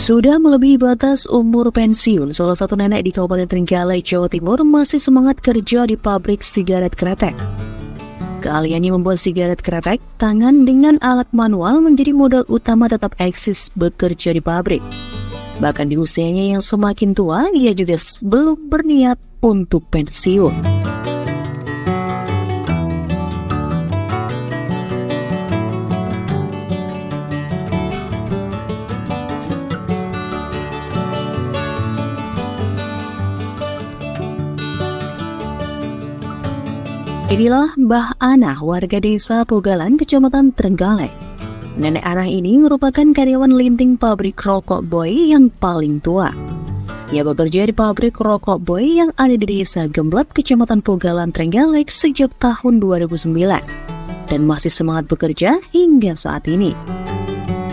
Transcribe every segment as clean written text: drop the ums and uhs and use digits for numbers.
Sudah melebihi batas umur pensiun, salah satu nenek di Kabupaten Trenggalek, Jawa Timur masih semangat kerja di pabrik sigaret kretek. Keahliannya membuat sigaret kretek tangan dengan alat manual menjadi modal utama tetap eksis bekerja di pabrik. Bahkan di usianya yang semakin tua, ia juga belum berniat untuk pensiun. Inilah Mbah Anah, warga desa Pogalan, Kecamatan Trenggalek. Nenek Anah ini merupakan karyawan linting pabrik rokok Boy yang paling tua. Ia bekerja di pabrik rokok Boy yang ada di desa Gemblap, Kecamatan Pogalan, Trenggalek sejak tahun 2009 dan masih semangat bekerja hingga saat ini.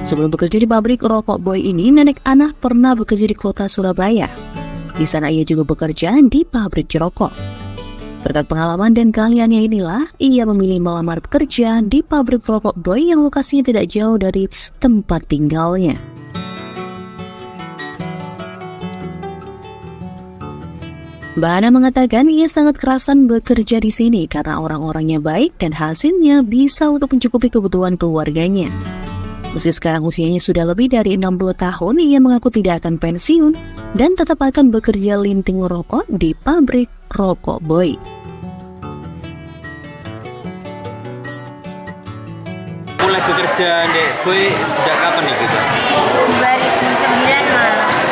Sebelum bekerja di pabrik rokok Boy ini, Nenek Anah pernah bekerja di kota Surabaya. Di sana ia juga bekerja di pabrik rokok. Berkat pengalaman dan keahliannya inilah, ia memilih melamar bekerja di pabrik rokok Boy yang lokasinya tidak jauh dari tempat tinggalnya. Mbak Ana mengatakan ia sangat kerasan bekerja di sini karena orang-orangnya baik dan hasilnya bisa untuk mencukupi kebutuhan keluarganya. Meski sekarang usianya sudah lebih dari 60 tahun, ia mengaku tidak akan pensiun dan tetap akan bekerja linting rokok di pabrik rokok Boy. Mulai bekerja di Boy sejak kapan nih gitu? 2009 Mas.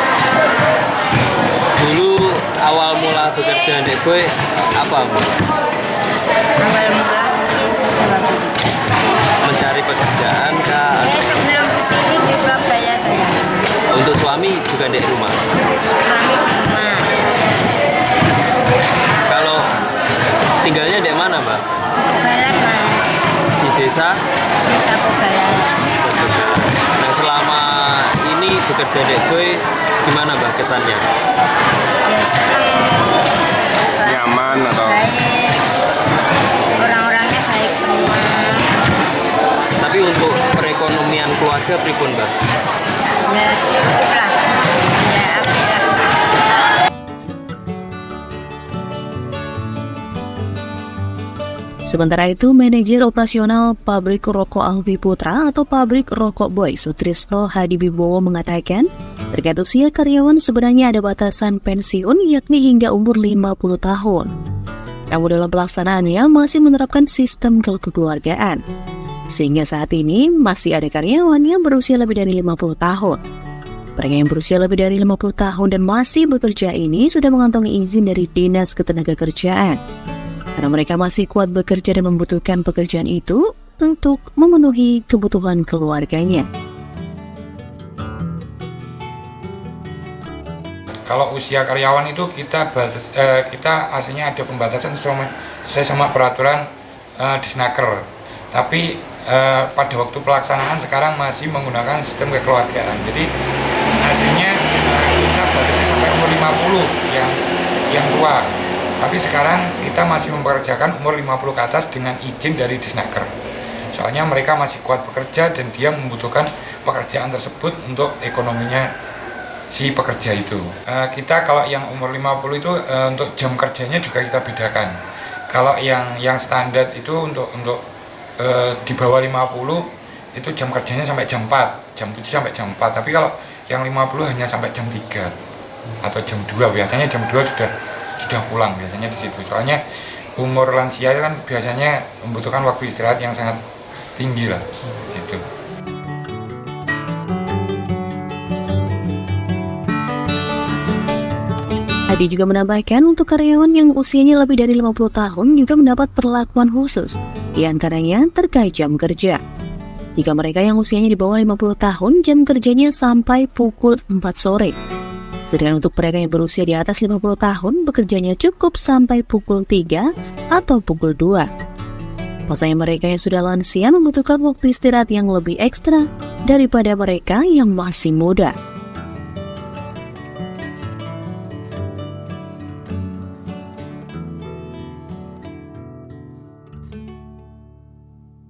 Dulu awal mula bekerja di Boy apa? Awal mula Mencari pekerjaan kah? sebelum di sini di Surabaya saya. Untuk suami juga di rumah? Suami di rumah. Kalau tinggalnya di mana, Mbak? Pogalan Mas. Di desa Pogalan. Nah, selama ini bekerja di Boy gimana, Mbak, kesannya? Ya senang. Nyaman atau? Baik. Orang-orangnya baik semua. Tapi untuk perekonomian keluarga pripun, Mbak? Ya cukup lah. Ya alhamdulillah. Sementara itu, manajer operasional pabrik rokok Alvi Putra atau pabrik rokok Boy, Sutrisno Hadibibowo mengatakan, terkait usia karyawan sebenarnya ada batasan pensiun yakni hingga umur 50 tahun. Namun dalam pelaksanaannya masih menerapkan sistem kekeluargaan. Sehingga saat ini masih ada karyawan yang berusia lebih dari 50 tahun. Mereka yang berusia lebih dari 50 tahun dan masih bekerja ini sudah mengantongi izin dari Dinas Ketenagakerjaan. Karena mereka masih kuat bekerja dan membutuhkan pekerjaan itu untuk memenuhi kebutuhan keluarganya. Kalau usia karyawan itu kita aslinya ada pembatasan sesuai sama peraturan Disnaker. Tapi pada waktu pelaksanaan sekarang masih menggunakan sistem kekeluargaan. Jadi aslinya kita batasi sampai umur 50 yang tua. Tapi sekarang kita masih mempekerjakan umur 50 ke atas dengan izin dari Disnaker. Soalnya mereka masih kuat bekerja dan dia membutuhkan pekerjaan tersebut untuk ekonominya si pekerja itu. Kita kalau yang umur 50 itu untuk jam kerjanya juga kita bedakan. Kalau yang standar itu untuk di bawah 50 itu jam kerjanya sampai jam 4, jam 7 sampai jam 4. Tapi kalau yang 50 hanya sampai jam 3 atau jam 2. Biasanya jam 2 sudah pulang biasanya di situ. Soalnya umur lansia kan biasanya membutuhkan waktu istirahat yang sangat tinggi lah gitu. Hadi juga menambahkan untuk karyawan yang usianya lebih dari 50 tahun juga mendapat perlakuan khusus, di antaranya terkait jam kerja. Jika mereka yang usianya di bawah 50 tahun, jam kerjanya sampai pukul 4 sore. Sedangkan untuk mereka yang berusia di atas 50 tahun, bekerjanya cukup sampai pukul 3 atau pukul 2. Pasalnya mereka yang sudah lansia membutuhkan waktu istirahat yang lebih ekstra daripada mereka yang masih muda.